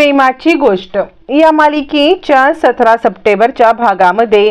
प्रेमाची गोष्ट या मालिकेच्या 17 सप्टेंबरच्या भागामध्ये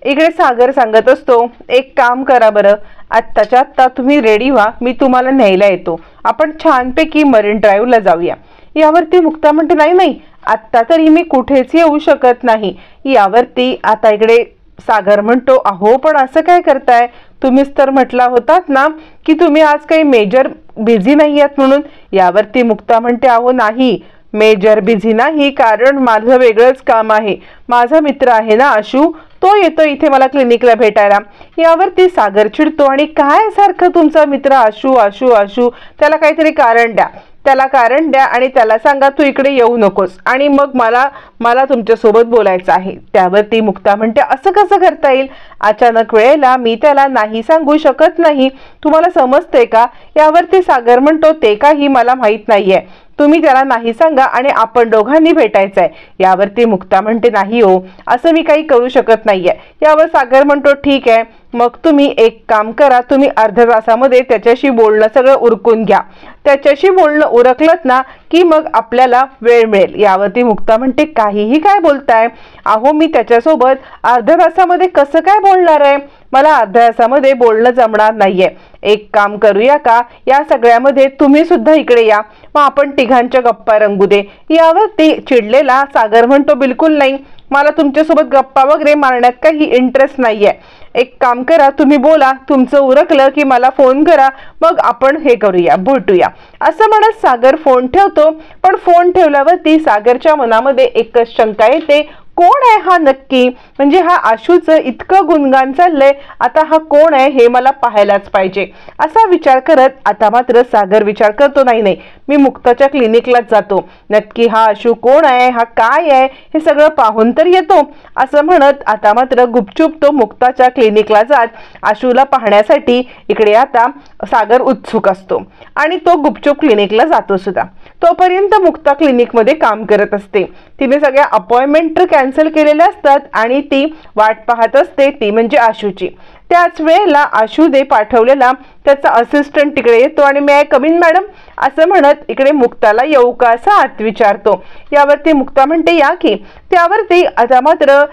इकडे सागर सांगत असतो, एक काम करा बरं, आत्ताच्या आत्ता तुम्ही रेडी व्हा, मी तुम्हाला न्यायला येतो, आपण छानपैकी मरीन ड्राईव्हला जाऊया. यावरती मुक्ता म्हणते, नाही नाही, आत्ता तरी मी कुठेच येऊ शकत नाही. यावरती आता इकडे सागर म्हणतो, अहो पण असं काय करताय, तुम्हीच तर म्हटला होतात ना की तुम्ही आज काही मेजर बिझी नाही आहात म्हणून. यावरती मुक्ता म्हणते, अहो नाही, मेजर बिझी नाही, कारण माझं वेगळंच काम आहे. माझा मित्र आहे ना आशू, तो येतो इथे मला क्लिनिकला भेटायला. यावरती सागर चिडतो आणि काय सारखं तुमचा मित्र आशू आशू आशू, त्याला काहीतरी कारण द्या, त्याला कारण द्या आणि त्याला सांगा तू इकडे येऊ नकोस आणि मग मला तुमच्यासोबत बोलायचं आहे. त्यावरती मुक्ता म्हणते, असं कसं करता येईल, अचानक वेळेला मी त्याला नाही सांगू शकत नाही, तुम्हाला समजते का. यावरती सागर म्हणतो, ते काही मला माहित नाहीये, तुम्ही त्याला नाही सांगा आणि आपण दोघांनी भेटायचं आहे. यावरती मुक्ता म्हणते, नाही हो, असं मी काही करू शकत नाहीये. यावर सागर म्हणतो, ठीक आहे, मग तुम्ही एक काम करा, तुम्ही अर्ध्या तासामध्ये त्याच्याशी बोलणं सगळं उरकून घ्या. त्याच्याशी बोलणं उरकलत ना की मग आपल्याला वेळ मिळेल. यावरती मुक्ता म्हणते, काहीही काय बोलताय, अहो मी त्याच्यासोबत अर्ध्या तासामध्ये कसं काय बोलणार आहे, मला अर्ध्या तासामध्ये बोलणं जमणार नाहीये. एक काम करूया का, या सगळ्यामध्ये तुम्ही सुद्धा इकडे या, मग आपण तिघांच्या गप्पा रंगू दे. यावरती चिडलेला सागर म्हणतो, बिलकुल नाही, मला तुमच्यासोबत गप्पा वगैरे मारण्यात काही इंटरेस्ट नाहीये. एक काम करा, तुम्ही बोला, तुमचं उरकलं की मला फोन करा, मग आपण हे करूया, भेटूया. असं म्हणत सागर फोन ठेवतो. पण फोन ठेवल्यावरती सागरच्या मनामध्ये एकच शंका येते, कोण आहे हा नक्की, म्हणजे हा आशूचं इतकं गुणगान चाललंय, आता हा कोण आहे हे मला पाहायलाच पाहिजे. असा विचार करत आता मात्र सागर विचार करतो, नाही नाही, मी मुक्ताच्या क्लिनिकलाच जातो, नक्की हा आशू कोण आहे, हा काय आहे, हे सगळं पाहून तर येतो. असं म्हणत आता मात्र गुपचूप तो मुक्ताच्या क्लिनिकला जात आशूला पाहण्यासाठी इकडे आता सागर उत्सुक असतो आणि तो गुपचूप क्लिनिकला जातो सुद्धा. तोपर्यंत मुक्ता क्लिनिकमध्ये काम करत असते. तिने सगळ्या अपॉइंटमेंट कॅन्सल केलेल्या असतात आणि ती वाट पाहत असते, ती म्हणजे आशूची. त्याच वेळेला आशूने पाठवलेला त्याचा असिस्टंट तिकडे येतो आणि मी कमिन मॅडम असं म्हणत इकडे मुक्ताला येऊ का असा आत विचारतो. यावरती मुक्ता म्हणते, या की. त्यावरती आता मात्र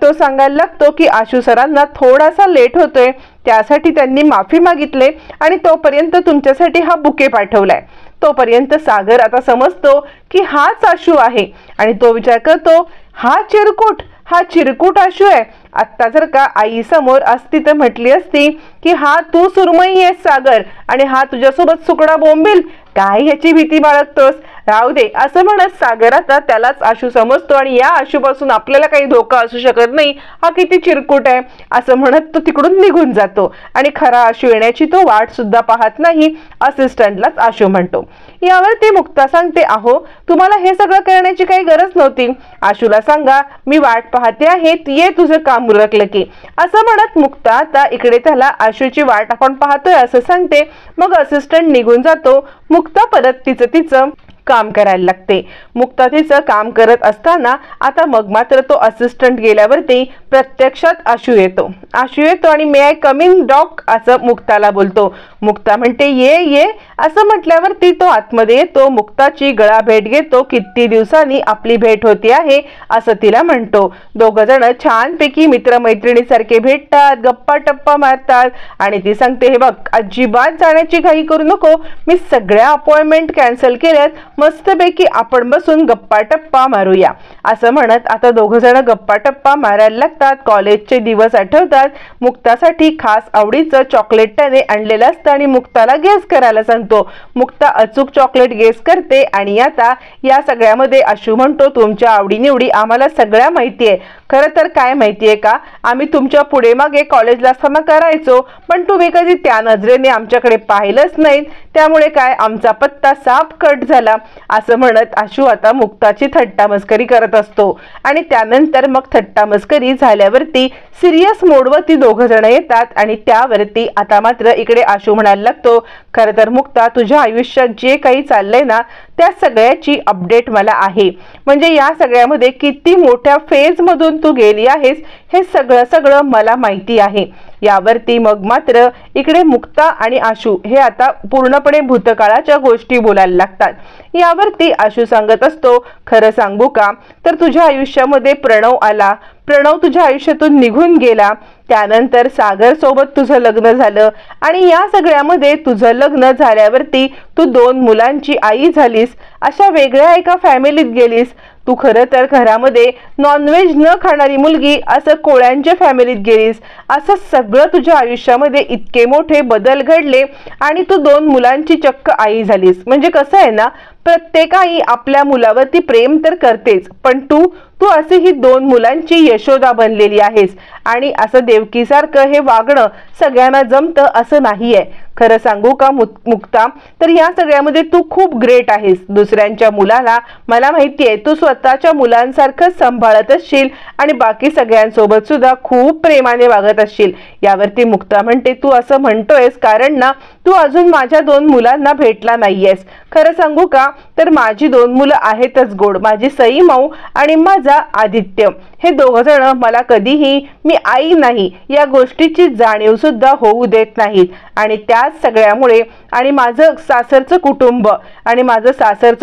तो सांगायला लागतो की आशू सरांना थोडासा लेट होतोय, त्यासाठी त्यांनी माफी मागितले आणि तोपर्यंत तुमच्यासाठी हा बुके पाठवलाय. तोपर्यंत सागर आता समजतो की हाच आशू आहे आणि तो विचार करतो, हा चिरकुट आशू आहे. आत्ता जर का आई समोर असती तर म्हटली असती की हा तू सुरमई आहेस सागर आणि हा तुझ्यासोबत सुकडा बोंबील, काय ह्याची भीती बाळगतोस, राहू दे. असं म्हणत सागर आता त्यालाच आशू समजतो आणि या आशूपासून आपल्याला काही धोका असू शकत नाही, हा किती चिरकुट आहे असं म्हणत तो तिकडून निघून जातो आणि खरा आशू येण्याची तो वाट सुद्धा पाहत नाही, असिस्टंटलाच आशू म्हणतो. यावर ती मुक्ता सांगते, अहो तुम्हाला हे सगळं करण्याची काही गरज नव्हती, आशूला सांगा मी वाट पाहते आहे, ये तुझं काम उरकलं की. असं म्हणत मुक्ता आता इकडे त्याला आशूची वाट आपण पाहतोय असं सांगते. मग असिस्टंट निघून जातो. मुक्ता परत तिचं काम करायला लागते. मुक्ता तिचं काम करत असताना आता मग मात्र तो असिस्टंट गेल्यावरती प्रत्यक्षात आशू येतो आणि मे आय कम इन डॉक असं मुक्ताला बोलतो. मुक्ता म्हणते, ये असं म्हटल्यावरती तो आतमध्ये येतो. मुक्ताची गळा भेट घेतो. किती दिवसांनी आपली भेट होती आहे असं तिला म्हणतो. दोघं जण छानपैकी मित्रमैत्रिणीसारखे भेटतात, गप्पा टप्पा मारतात आणि ती सांगते, हे बघ, अजिबात जाण्याची घाई करू नको, मी सगळ्या अपॉइंटमेंट कॅन्सल केल्यात, मस्तपैकी आपण बसून गप्पा टप्पा मारूया. असं म्हणत आता दोघं जण गप्पा टप्पा मारायला लागतात. कॉलेजचे दिवस आठवतात. मुक्तासाठी खास आवडीचं चॉकलेट त्याने आणलेलं असतं आणि मुक्ताला गेस करायला सांगतो. मुक्ता अचूक चॉकलेट गेस करते आणि आता या सगळ्यामध्ये आशू म्हणतो, तुमच्या आवडीनिवडी आम्हाला सगळ्या माहिती आहे, खरं तर काय माहितीये का, आम्ही तुमच्या पुढे मागे कॉलेजला असताना करायचो, पण तुम्ही कधी त्या नजरेने आमच्याकडे पाहिलंच नाही, त्यामुळे काय आमचा पत्ता साफ कट झाला. असं म्हणत आशू आता मुक्ताची थट्टा मस्करी करत असतो आणि त्यानंतर मग थट्टा मस्करी झाल्यावरती सिरियस मोडवरती दोघं जण येतात आणि त्यावरती आता मात्र इकडे आशू म्हणायला लागतो, खरं तर मुक्ता, तुझ्या आयुष्यात जे काही चाललंय ना त्या सगळ्याची अपडेट मला आहे, म्हणजे या सगळ्यामध्ये किती मोठ्या फेज मधून तू गेली आहेस हे सगळं मला माहिती आहे. यावरती मग मात्र इकडे मुक्ता आणि आशू हे आता पूर्णपणे भूतकाळाच्या गोष्टी बोलायला लागतात। यावरती आशू सांगत असतो, खरं सांगू का तर तुझ्या आयुष्यामध्ये प्रणव आला, प्रणव तुझ्या आयुष्यातून निघून गेला, त्यानंतर सागर सोबत तुझं लग्न झालं आणि या सगळ्यामध्ये तुझं लग्न झाल्यावरती तू 2 मुलांची आई झालीस, अशा वेगळ्या एका फॅमिलीत गेलीस। तू खरं तर घरामध्ये नॉनव्हेज न खाणारी मुलगी असं कोळ्यांच्या फॅमिलीत गेलीस। असं सगळं तुझ्या आयुष्यामध्ये इतके मोठे बदल घडले आणि तू 2 मुलांची चक्क आई झालीस। म्हणजे कसं आहे ना, प्रत्येक आई आपल्या मुलावरती प्रेम तर करतेच, पण तू अशी ही 2 मुलांची यशोदा बनलेली आहेस। आणि असं देवकीसारखं हे वागणं सगळ्यांना जमतं असं नाहीये। खरं सांगू का मुक्ता तर या सगळ्यामध्ये तू खूप ग्रेट आहेस। दुसऱ्यांच्या मुलाला मला माहितीये तू स्वतःच्या मुलांसारखं सांभाळत असशील आणि बाकी सगळ्यांसोबत सुद्धा खूप प्रेमाने वागत असशील। यावरती मुक्ता म्हणते, तू असं म्हणतोयस कारण ना तू अजून माझ्या 2 मुलांना भेटला नाहीयेस। खरं सांगू का तर माझी 2 मुलं आहेतच गोड, माझी सई माऊ आणि माझा आदित्य। हे 2 जण मला कधीही मी आई नाही या गोष्टीची जाणीव सुद्धा होऊ देत नाहीत। आणि त्याच सगळ्यामुळे आणि माझं सासरचं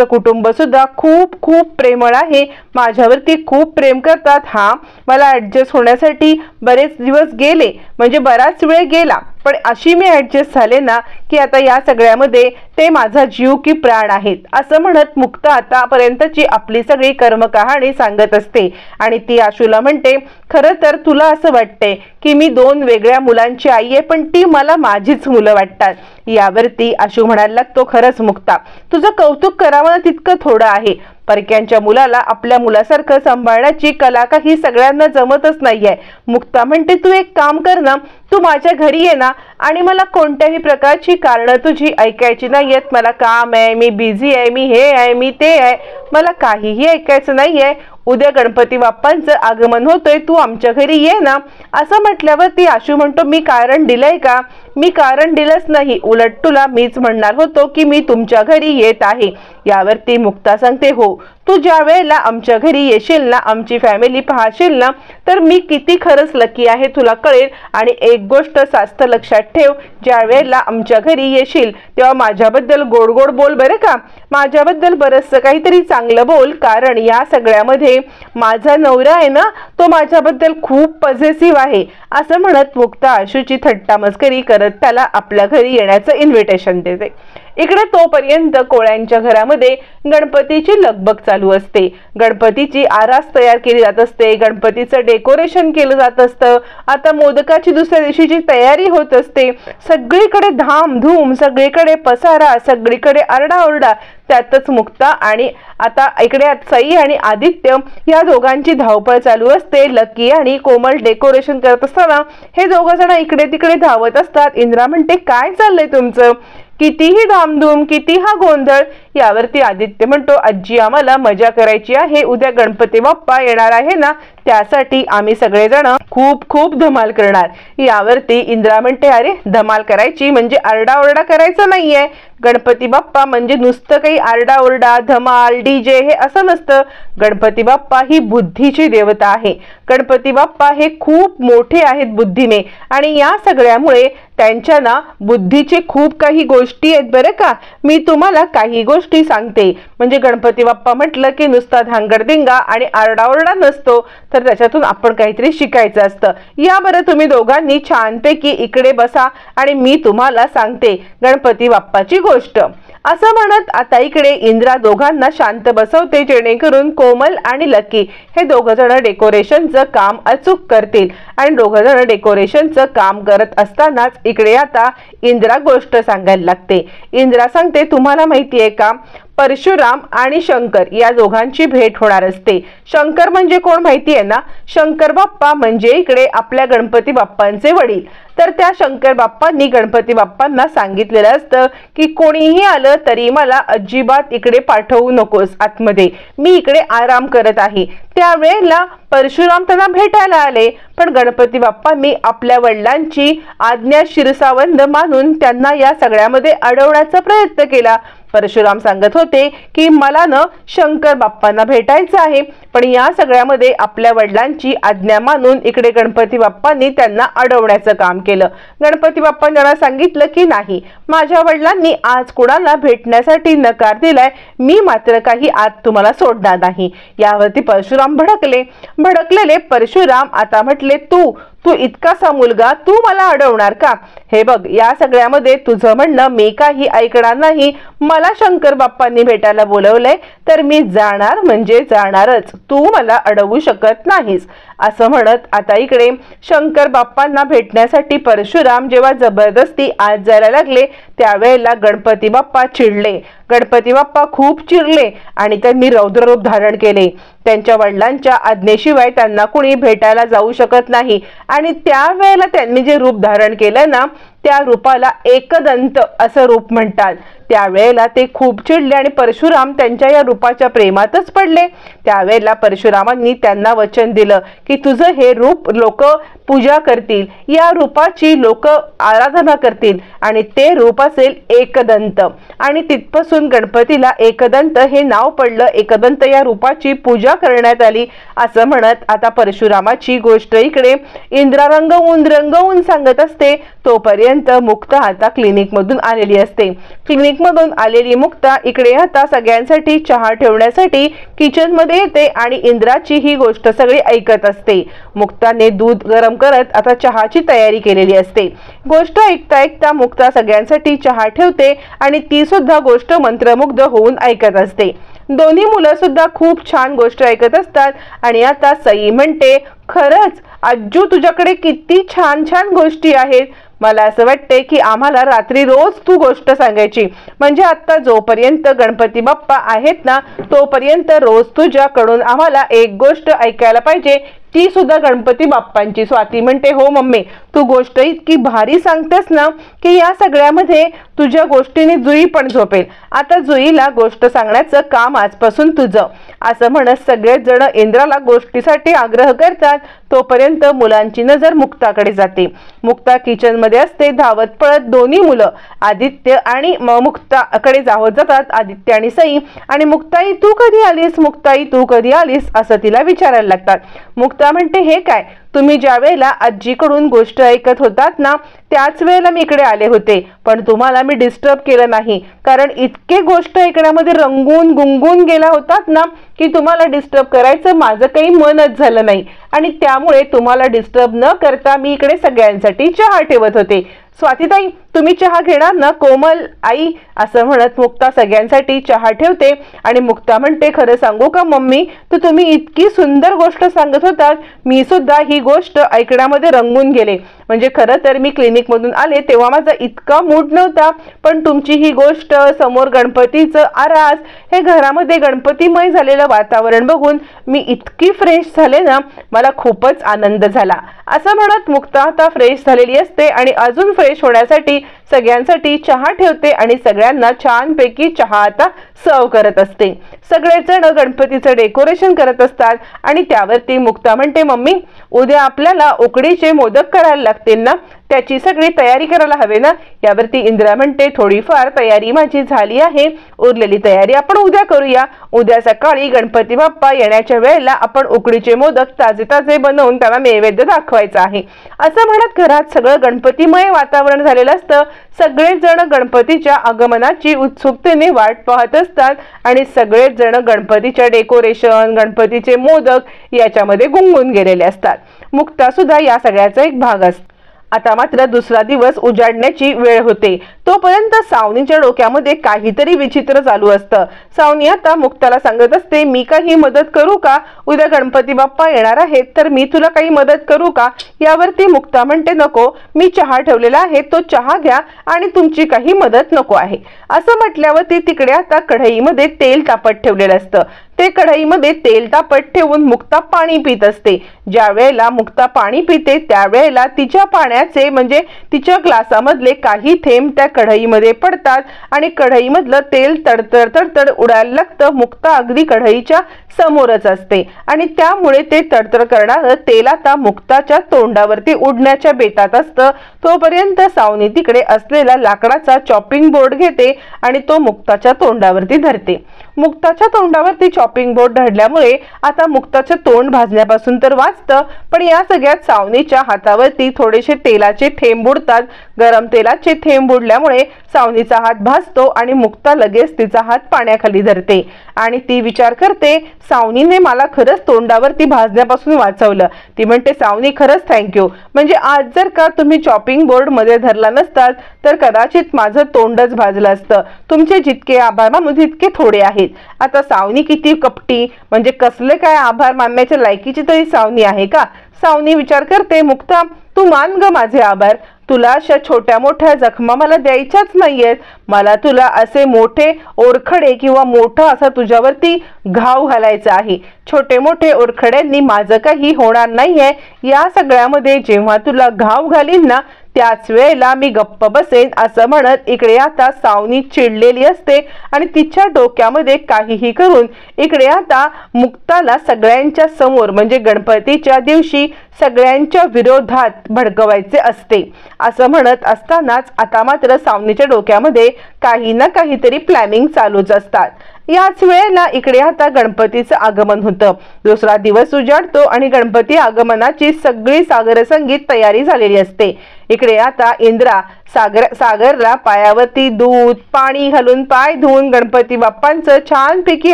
कुटुंब सुद्धा खूप खूप प्रेमळ आहे, माझ्यावरती खूप प्रेम करतात। हा मला ऍडजस्ट होण्यासाठी बरेच दिवस गेले, म्हणजे बराच वेळ गेला, पण अशी मी ऍडजस्ट झाले ना की आता या सगळ्यामध्ये ते माझा जीव की प्राण आहेत, असं म्हणत मुक्ता आतापर्यंतची आपली सगळी कर्मकहाणी सांगत असते। आणि ती आशूला म्हणते, खरं तर तुला असं वाटतंय की मी 2 वेगळ्या मुलांची आई आहे, पण ती मला माझीच मुलं वाटतात। यावरती आशू म्हणायला लागतो, खरंच मुक्ता तुझं कौतुक करावं तितकं थोडं आहे। परक्यांच्या मुलाला आपल्या मुलासारखं सांभाळण्याची कला काही सगळ्यांना जमतच नाहीये। मुक्ता म्हणते, तू एक काम कर ना, तू माझ्या घरी ये ना आणि मला कोणत्याही प्रकारची कारणं तुझी ऐकायची नाहीयेत। मला काम आहे, मी बिझी आहे, मी हे आहे, मी ते आहे, मला काहीही ऐकायचं नाहीये। उद्या गणपती बाप्पांचं आगमन होतंय, तू आमच्या घरी ये ना। असं म्हटल्यावर ती आशू म्हणतो, मी कारण दिलंय का? मी कारण दिलंच नाही, उलट तुला मीच म्हणणार होतो की मी तुमच्या घरी येत आहे। यावरती मुक्ता सांगते, हो तू ज्या वेळेला आमच्या घरी येशील ना, आमची फॅमिली पाहशील ना, तर मी किती खरंच लकी आहे तुला कळेल। आणि एक गोष्ट जास्त लक्षात ठेव, ज्या वेळेला आमच्या घरी येशील तेव्हा माझ्याबद्दल गोड गोड बोल बरं का, माझ्याबद्दल बरंचसं काहीतरी चांगलं बोल, कारण या सगळ्यामध्ये माझा नवरा आहे ना तो माझ्याबद्दल खूप पॉझिटिव्ह आहे। असं म्हणत मुक्ता आशूची थट्टा मस्करी करत त्याला आपल्या घरी येण्याचं इन्व्हिटेशन देते। इकडे तोपर्यंत कोळ्यांच्या घरामध्ये गणपतीची लगबग चालू असते, गणपतीची आरास तयार केली जात असते, गणपतीचं डेकोरेशन केलं जात असतं। आता मोदकाची दुसऱ्या दिवशीची तयारी होत असते, सगळीकडे धामधूम, सगळीकडे पसारा, सगळीकडे आरडाओरडा, त्यातच मुक्ता आणि आता इकडे सई आणि आदित्य या दोघांची धावपळ चालू असते। लकी आणि कोमल डेकोरेशन करत असताना हे 2 जण इकडे तिकडे धावत असतात। इंद्रा म्हणते, काय चाललंय तुमचं, कितीही धामधूम, किती हा गोंधळ? यावरती आदित्य म्हणतो, आजी आम्हाला मजा करायची आहे, उद्या गणपती बाप्पा येणार आहे ना, त्यासाठी आम्ही सगळेजण खूप खूप धमाल करणार। यावरती इंद्रा म्हणते, अरे धमाल करायची म्हणजे आरडाओरडा करायचा नाहीये, गणपती बाप्पा म्हणजे नुसतं काही आरडाओरडा धमाल डीजे हे असं नसतं। गणपती बाप्पा ही बुद्धीची देवता आहे, गणपती बाप्पा हे खूप मोठे आहेत बुद्धीने, आणि या सगळ्यामुळे त्यांच्या ना बुद्धीचे खूप काही गोष्टी आहेत बरं का। मी तुम्हाला काही गोष्टी सांगते, म्हणजे गणपती बाप्पा म्हटलं की नुसता धांगडधिंगा आणि आरडाओरडा नसतो, तर त्याच्यातून आपण काहीतरी शिकायचं असतं। या बरं तुम्ही दोघांनी छानपैकी इकडे बसा आणि मी तुम्हाला सांगते गणपती बाप्पाची गोष्ट। असं म्हणत आता इकडे इंद्रा दोघांना शांत बसवते, जेणेकरून कोमल आणि लकी हे 2 जण डेकोरेशनचं काम अचूक करतील। आणि 2 जण डेकोरेशनचं काम करत असतानाच इकडे आता इंद्रा गोष्ट सांगायला लागते। इंद्रा सांगते, तुम्हाला माहितीये का, परशुराम आणि शंकर या दोघांची भेट होणार असते। शंकर म्हणजे कोण माहितीये ना, शंकर बाप्पा म्हणजे इकडे आपल्या गणपती बाप्पांचे वडील। तर त्या शंकर बाप्पांनी गणपती बाप्पांना सांगितलेलं असतं की कोणीही आलं तरी मला अजिबात इकडे पाठवू नकोस आतमध्ये, मी इकडे आराम करत आहे। त्यावेळेला परशुराम त्यांना भेटायला आले, पण गणपती बाप्पांनी आपल्या वडिलांची आज्ञा शिरसावंद मानून त्यांना या सगळ्यामध्ये अडवण्याचा प्रयत्न केला, परशुराम सांगत होते की मला न शंकर बाप्पांना भेटायचं आहे, पण या सगळ्यामध्ये आपल्या वडिलांची आज्ञा मानून इकडे गणपती बाप्पांनी त्यांना अडवण्याचं काम केलं। गणपती बाप्पांनी त्यांना सांगितलं की नाही, माझ्या वडिलांनी आज कुणाला भेटण्यासाठी नकार दिलाय, मी मात्र काही आज तुम्हाला सोडणार नाही। यावरती परशुराम भडकलेले परशुराम आता म्हटले, तू इतकासा मुलगा तू मला अडवणार का? हे बघ, या सगळ्यामध्ये तुझं म्हणणं मी काही ऐकणार नाही। मला शंकर बाप्पांनी भेटायला बोलवलंय तर मी जाणार म्हणजे जाणारच, तू मला अडवू शकत नाहीस असं म्हणत आता इकडे शंकर बाप्पांना भेटण्यासाठी परशुराम जेव्हा जबरदस्ती आत जायला लागले त्यावेळेला गणपती बाप्पा चिडले। गणपती बाप्पा खूप चिडले आणि त्यांनी रौद्ररूप धारण केले। त्यांच्या वडिलांच्या आज्ञेशिवाय त्यांना कुणी भेटायला जाऊ शकत नाही आणि त्यावेळेला त्यांनी जे रूप धारण केलं ना त्या रूपाला एकदंत असं रूप म्हणतात। त्यावेळेला ते खूप चिडले आणि परशुराम त्यांच्या या रूपाच्या प्रेमातच पडले। त्यावेळेला परशुरामांनी त्यांना वचन दिलं की तुझं हे रूप लोक पूजा करतील, या रूपाची लोक आराधना करतील आणि ते रूप असेल एकदंत। आणि तिथपासून गणपतीला एकदंत हे नाव पडलं, एकदंत या रूपाची पूजा करण्यात आली असं म्हणत आता परशुरामाची गोष्ट इकडे इंद्रा रंगवून सांगत असते। तोपर्यंत मुक्ता आता क्लिनिक मधून आलेली असते। क्लिनिक मधून आलेली मुक्ता इकडे आता सगळ्यांसाठी चहा ठेवण्यासाठी किचन मध्ये येते आणि इंद्राची ही गोष्ट सगळी ऐकत असते। मुक्ताने दूध गरम करत आता चहाची तयारी केलेली असते। गोष्ट ऐकता मुक्ता सगळ्यांसाठी चहा ठेवते आणि ती सुद्धा गोष्ट मंत्रमुग्ध होऊन ऐकत असते। दोन्ही मुलं सुद्धा खूप छान गोष्ट ऐकत असतात आणि आता सई म्हणते, खरंच आज्जू तुझ्याकडे किती छान छान गोष्टी आहेत। मला असं वाटते की आम्हाला रात्री रोज तू गोष्ट सांगायची, म्हणजे आता जोपर्यंत गणपती बाप्पा आहेत ना तोपर्यंत रोज तुझ्याकडून आम्हाला एक गोष्ट ऐकायला पाहिजे, ती सुद्धा गणपती बाप्पांची। स्वाती म्हणते, हो मम्मी, तू गोष्ट इतकी भारी सांगतेस ना की या सगळ्यामध्ये तुझ्या गोष्टीने जुई पण झोपेल। आता जुईला गोष्ट सांगण्याचं काम आजपासून तुझं असं म्हणत सगळेच जण इंद्राला गोष्टीसाठी आग्रह करतात। तोपर्यंत मुलांची नजर मुक्ताकडे जाते। मुक्ता किचन मध्ये असते। धावत पळत दोन्ही मुलं आदित्य आणि मुक्ताकडे धावत जातात, आदित्य आणि सई, आणि मुक्ताई तू कधी आलीस, मुक्ताई तू कधी आलीस असं तिला विचारायला लागतात। मुक्ता म्हणते, हे काय, तुम्ही ज्या वेळेला आजीकडून गोष्ट ऐकत होतात ना त्याच वेळेला मी इकडे आले होते, पण तुम्हाला मी डिस्टर्ब केलं नाही, कारण इतके गोष्ट ऐकण्यामध्ये रंगून गुंगून गेला होतात ना की तुम्हाला डिस्टर्ब करायचं माझं काही मनच झालं नाही आणि त्यामुळे तुम्हाला डिस्टर्ब न करता मी इकडे सगळ्यांसाठी चहा ठेवत होते। स्वातीताई तुम्ही चहा घेणार ना? कोमल आई असं म्हणत मुक्ता सगळ्यांसाठी चहा ठेवते आणि मुक्ता म्हणते, खरं सांगू का मम्मी, तर तुम्ही इतकी सुंदर गोष्ट सांगत होतात, मी सुद्धा ही गोष्ट ऐकण्यामध्ये रंगून गेले। म्हणजे खरं तर मी क्लिनिक मधून आले तेव्हा माझा इतका मूड नव्हता, पण तुमची ही गोष्ट, समोर गणपतीचं आरास, हे घरामध्ये गणपतीमय झालेलं वातावरण बघून मी इतकी फ्रेश झाले ना, मला खूपच आनंद झाला असं म्हणत मुक्ता आता फ्रेश झालेली असते आणि अजून फ्रेश होण्यासाठी सगळ्यांसाठी चहा ठेवते आणि सगळ्यांना छानपैकी चहा आता सर्व करत असते। सगळेच जण गणपतीचं डेकोरेशन करत असतात आणि त्यावरती मुक्ता म्हणते, मम्मी उद्या आपल्याला उकडीचे मोदक करायला लागतील ना, त्याची सगळी तयारी करायला हवे ना? यावरती इंद्रा म्हणते, थोडीफार तयारी माझी झाली आहे, उरलेली तयारी आपण उद्या करूया। उद्या सकाळी गणपती बाप्पा येण्याच्या वेळेला आपण उकडीचे मोदक ताजे ताजे बनवून त्यांना नैवेद्य दाखवायचा आहे असं म्हणत घरात सगळं गणपतीमय वातावरण झालेलं असतं। सगळेच जण गणपतीच्या आगमनाची उत्सुकतेने वाट पाहत असतात आणि सगळेच जण गणपतीच्या डेकोरेशन, गणपतीचे मोदक याच्यामध्ये गुंगून गेलेले असतात। मुक्ता सुद्धा या सगळ्याचा एक भाग असते। आता मात्र दुसरा दिवस उजाडण्याची वेळ होते, तोपर्यंत सावनीच्या डोक्यामध्ये काहीतरी विचित्र चालू असतं। सावनी आता मुक्ताला सांगत असते, मी काही मदत करू का? उद्या गणपती बाप्पा येणार आहेत तर मी तुला काही मदत करू का? यावरती मुक्ता म्हणते, नको, मी चहा ठेवलेला आहे, तो चहा घ्या आणि तुमची काही मदत नको आहे असं म्हटल्यावर ती तिकडे आता कढईमध्ये तेल तापत ठेवलेलं असतं। ते कढईमध्ये तेल तापत ठेवून मुक्ता पाणी पित असते. ज्या वेळेला मुक्ता पाणी पिते त्यावेळेला तिच्या पाण्याचे म्हणजे तिच्या ग्लासामधले काही थेंब त्या कढईमध्ये पडतात आणि कढईमधलं तेल तडतड तडतड उडायला लागतं. मुक्ता अगदी कढईच्या समोरच असते आणि त्यामुळे ते तडतड करणारं तेल आता मुक्ताच्या तोंडावरती उडण्याच्या बेतात असतं. तोपर्यंत सावनी तिकडे असलेला लाकडाचा चॉपिंग बोर्ड घेते आणि तो मुक्ताच्या तोंडावरती धरते. मुक्ताच्या तोंडावरती चॉपिंग बोर्ड धरल्यामुळे आता मुक्ताचं तोंड भाजण्यापासून तर वाचतं, पण या सगळ्यात सावनीच्या हातावरती थोडेसे तेलाचे थेंब उडतात. गरम तेलाचे थेंब उडल्यामुळे सावनीचा हात भाजतो आणि मुक्ता लगेच तिचा हात पाण्याखाली धरते आणि ती विचार करते, सावनीने मला खरंच तोंडावरती भाजण्यापासून वाचवलं. ती म्हणते, सावनी खरंच थँक्यू. म्हणजे आज जर का तुम्ही चॉपिंग बोर्ड मध्ये धरला नसतात तर कदाचित माझं तोंडच भाजलं असतं. तुमचे जितके आभार मानू तितके थोडे आहेत. आता सावनी किती कपटी, म्हणजे कसले काय आभार मानण्याच्या लायकीची तरी सावनी आहे का? सावनी विचार करते, मुक्ता तू मान ग माझे आभार. तुला अशा छोट्या मोठ्या जखमा मला द्यायच्याच नाहीयेत. मला तुला असे मोठे ओरखडे किंवा मोठा असा तुझ्यावरती घाव घालायचा आहे. छोटे मोठे ओरखड्यांनी माझं काही होणार नाहीये. या सगळ्यामध्ये जेव्हा तुला घाव घालीन ना त्याच वेळेला मी गप्प बसेन. असं म्हणत इकडे आता सावनी चिडलेली असते आणि तिच्या डोक्यामध्ये काहीही करून इकडे आता मुक्ताला सगळ्यांच्या समोर म्हणजे गणपतीच्या दिवशी सगळ्यांच्या विरोधात भडकवायचे असते. असं म्हणत असतानाच आता मात्र सावनीच्या डोक्यामध्ये काही ना काहीतरी प्लॅनिंग चालूच असतात. याच वेळेला इकडे आता गणपतीचं आगमन होतं. दुसरा दिवस उजाडतो आणि गणपती आगमनाची सगळी सागर संगीत तयारी झालेली असते. इकडे आता इंद्रा सागरला पायावरती दूध पाणी घालून पाय धुवून गणपती बाप्पांचं छानपैकी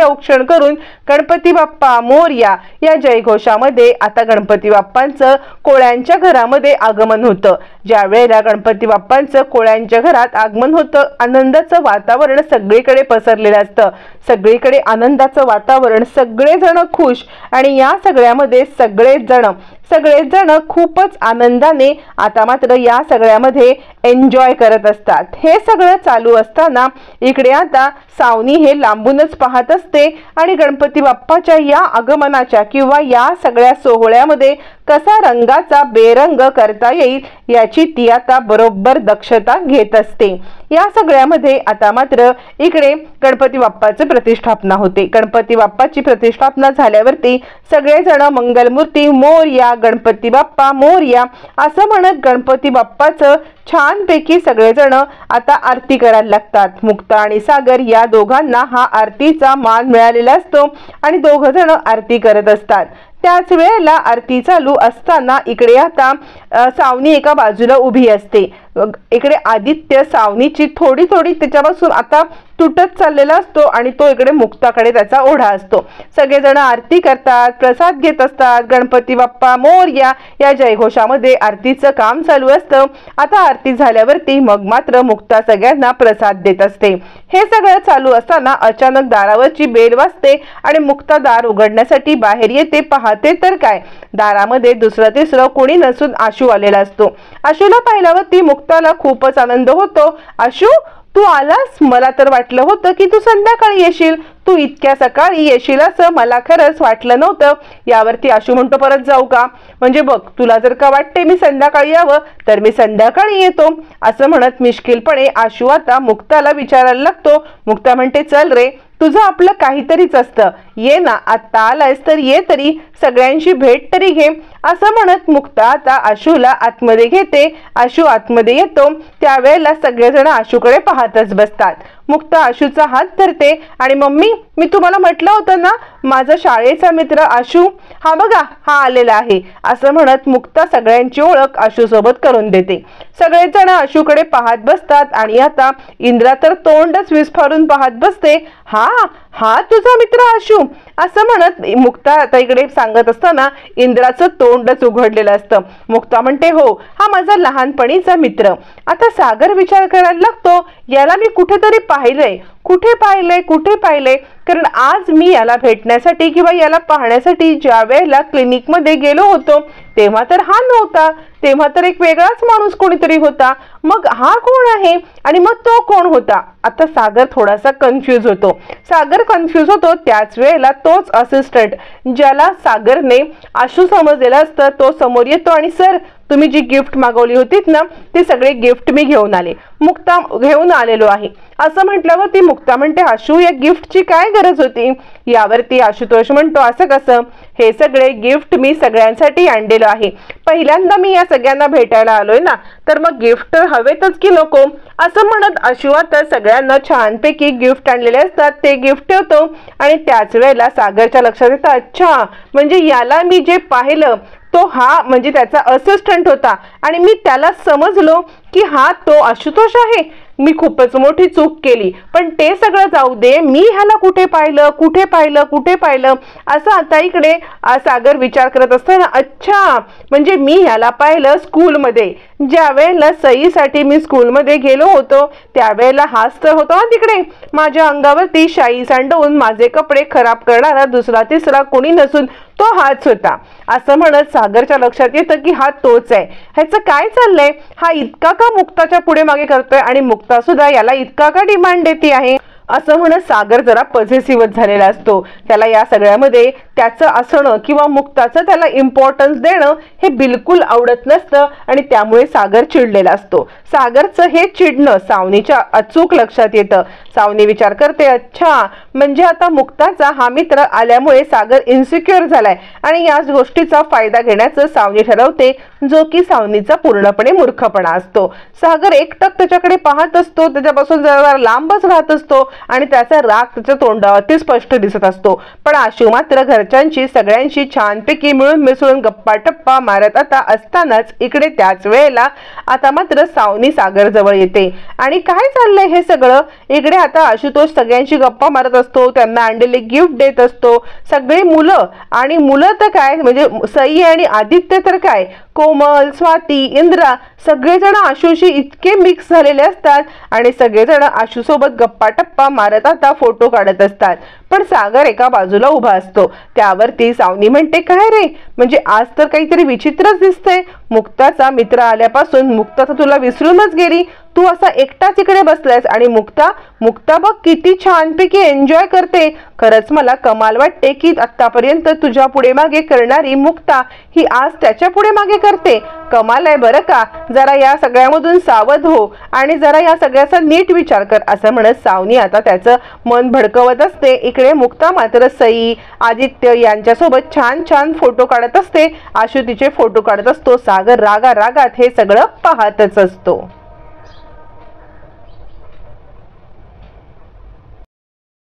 औक्षण करून गणपती बाप्पा मोरया या जयघोषामध्ये आता गणपती बाप्पांचं कोळ्यांच्या घरामध्ये आगमन होतं. ज्या वेळेला गणपती बाप्पांचं कोळ्यांच्या घरात आगमन होतं आनंदाचं वातावरण सगळीकडे पसरलेलं असतं. सगळीकडे आनंदाचं वातावरण, सगळेजण खुश आणि या सगळ्यामध्ये सगळेच जण खूपच आनंदाने आता मात्र या सगळ्यामध्ये एन्जॉय करत असतात. हे सगळं चालू असताना इकडे आता सावनी हे लांबूनच पाहत असते आणि गणपती बाप्पाच्या या आगमनाच्या किंवा या सगळ्या सोहळ्यामध्ये कसा रंगाचा बेरंग करता येईल याची ती आता बरोबर दक्षता घेत असते. या सगळ्यामध्ये आता मात्र इकडे गणपती बाप्पाची प्रतिष्ठापना होते. गणपती बाप्पाची प्रतिष्ठापना झाल्यावरती सगळेजण मंगलमूर्ती मोरया गणपती बाप्पा मोरया असं म्हणत गणपती बाप्पाचं छानपैकी सगळेजण आता आरती करायला लागतात. मुक्ता आणि सागर या दोघांना हा आरतीचा मान मिळालेला असतो आणि दोघ जण आरती करत असतात. त्याच वेळेला आरती चालू असताना इकडे आता सावनी एका बाजूला उभी असते. इकडे आदित्य सावनीची थोडी त्याच्यापासून आता तुटत चाललेला असतो आणि तो इकडे मुक्ताकडे त्याचा ओढा असतो. सगळेजण आरती करतात, प्रसाद घेत असतात. गणपती बाप्पा मोरया या जयघोषामध्ये आरतीचं काम चालू असतं. आता आरती झाल्यावरती मग मात्र मुक्ता सगळ्यांना प्रसाद देत असते. हे सगळं चालू असताना अचानक दारावरची बेल वाजते आणि मुक्ता दार उघडण्यासाठी बाहेर येते. पाहते तर काय, दारामध्ये दुसरं तिसरं कोणी नसून आशू आलेला असतो. आशूला पाहिल्यावरती मुक्ताला खूपच आनंद होतो. आशू तू आलास, मला तर वाटलं होतं की तू संध्याकाळी येशील. तू इतक्या सकाळी येशील असं मला खरंच वाटलं नव्हतं. यावरती आशू म्हणतो, परत जाऊ का? म्हणजे बघ, तुला जर का वाटते मी संध्याकाळी यावं तर मी संध्याकाळी येतो. असं म्हणत मिश्किलपणे आशू आता मुक्ताला विचारायला लागतो. मुक्ता म्हणते, चल रे, तुझं आपलं काहीतरीच असतं, ये ना, आता आलायस तर ये तरी, सगळ्यांशी भेट तरी घे. असं म्हणत मुक्ता आता आशूला आतमध्ये घेते. आशू आतमध्ये येतो त्यावेळेला सगळेजण आशूकडे पाहतच बसतात. मुक्ता आशूचा हात धरते आणि मम्मी, मी तुम्हाला म्हटलं होतं ना माझा शाळेचा मित्र आशू, हा बघा हा आलेला आहे. असं म्हणत मुक्ता सगळ्यांची ओळख आशू सोबत करून देते. सगळेच जण आशूकडे पाहत बसतात आणि आता इंद्रा तर तोंडच विस्फारून पाहत बसते. हा तुझा मित्र आशू? असं म्हणत मुक्ता आता इकडे सांगत असताना इंद्राचं तोंडच उघडलेलं असतं. मुक्ता म्हणते, हो, हा माझा लहानपणीचा मित्र. आता सागर विचार करायला लागतो, याला मी कुठेतरी पाहिलंय, कुठे पाहिलंय, कुठे पाहिलंय? कारण आज मी याला भेटण्यासाठी किंवा याला पाहण्यासाठी ज्या वेळेला क्लिनिकमध्ये गेलो होतो तेव्हा तर हा नव्हता, तेव्हा तर एक वेगळाच माणूस कोणीतरी होता. मग हा कोण आहे आणि मग तो कोण होता? आता सागर थोडासा कन्फ्यूज होतो. सागर कन्फ्यूज होतो त्याच वेळेला तोच असिस्टंट ज्याला सागरने आशू समजलेला असतं तो समोर येतो आणि सर, तुम्ही जी गिफ्ट मागवली होतीत ना ते सगळे गिफ्ट मी घेऊन आले, मुक्ता घेऊन आलेलो आहे असं म्हटल्यावर ती मुक्ता म्हणते, आशू या गिफ्टची काय गरज होती? यावरती आशुतोष म्हणतो, असं कसं? हे सगळे गिफ्ट मी सगळ्यांसाठी आणलेलं आहे. पहिल्यांदा मी या सगळ्यांना भेटायला आलोय ना, तर मग गिफ्ट हवेतच की नको? असं म्हणत आशू आता सगळ्यांना छानपैकी गिफ्ट आणलेले असतात ते गिफ्ट ठेवतो आणि त्याच वेळेला सागरच्या लक्षात येतं, अच्छा म्हणजे याला मी जे पाहिलं तो हा म्हणजे त्याचा असिस्टंट होता आणि मी त्याला समजलो की हा तो आशुतोष आहे. मी खूपच मोठी चूक केली. पण ते सगळं जाऊ दे, मी ह्याला कुठे पाहिलं, कुठे पाहिलं, कुठे पाहिलं असं आता इकडे सागर विचार करत असताना, अच्छा म्हणजे मी ह्याला पाहिलं स्कूलमध्ये. ज्या वेळेला सहीसाठी मी स्कूलमध्ये गेलो होतो त्यावेळेला हाच तर होता तिकडे माझ्या अंगावरती शाई सांडवून माझे कपडे खराब करणारा दुसरा तिसरा कोणी नसून तो हाच होता. असं म्हणत सागरच्या लक्षात येतं की हा तोच आहे. ह्याचं काय चाललंय? हा इतका का मुक्ताच्या पुढे मागे करतोय आणि मुक्ता सुद्धा याला इतका का डिमांड देते आहे? असं म्हणत सागर जरा पॉझिटिव्ह झालेला असतो. त्याला या सगळ्यामध्ये त्याचं असणं किंवा मुक्ताचं त्याला इम्पॉर्टन्स देणं हे बिलकुल आवडत नसतं आणि त्यामुळे सागर चिडलेला असतो. सागरचं हे चिडणं सावनीच्या अचूक लक्षात येतं. सावनी विचार करते, अच्छा म्हणजे आता मुक्ताचा हा मित्र आल्यामुळे सागर इन्सिक्युअर झालाय आणि याच गोष्टीचा फायदा घेण्याचं सावनी ठरवते, जो की सावनीचा पूर्णपणे मूर्खपणा असतो. सागर एकटक त्याच्याकडे पाहत असतो, त्याच्यापासून जरा लांबच राहत असतो आणि त्याचा राग त्याच्या तोंडावरती स्पष्ट दिसत असतो. पण आशू मात्र घरच्यांशी सगळ्यांशी छानपैकी मिळून मिसळून गप्पा टप्पा मारत आता असतानाच इकडे त्याच वेळेला आता मात्र सावनी सागर जवळ येते. आणि काय चाललंय हे सगळं? इकडे आता आशुतोष सगळ्यांशी गप्पा मारत असतो, त्यांना आणलेले गिफ्ट देत असतो. सगळे मुलं आणि मुलं तर काय म्हणजे सई आणि आदित्य तर काय, कोमल, स्वाती, इंद्रा सगळेजण आशूशी इतके मिक्स झालेले असतात आणि सगळेजण आशू सोबत गप्पा टप्पा मारत आता फोटो काढत असतात. पण सागर एका बाजूला उभा असतो. त्यावरती सावनी म्हणते, काय रे म्हणजे आज तर काहीतरी विचित्रच दिसतंय. मुक्ताचा मित्र आल्यापासून मुक्ता तर तुला विसरूनच गेली. तू असा एकटाच इकडे बसलायस आणि मुक्ता बघ किती छानपैकी एन्जॉय करते. खरंच मला कमाल वाटते की आतापर्यंत तुझ्या पुढे मागे करणारी मुक्ता ही आज त्याच्या पुढे मागे करते. कमाल आहे बरं का. जरा या सगळ्यामधून सावध हो आणि जरा या सगळ्याचा नीट विचार कर. असं म्हणत सावनी आता त्याचं मन भडकवत असते. इकडे मुक्ता मात्र सई, आदित्य यांच्यासोबत छान छान फोटो काढत असते. आशू तिचे फोटो काढत असतो. सागर रागारागात हे सगळं पाहतच असतो.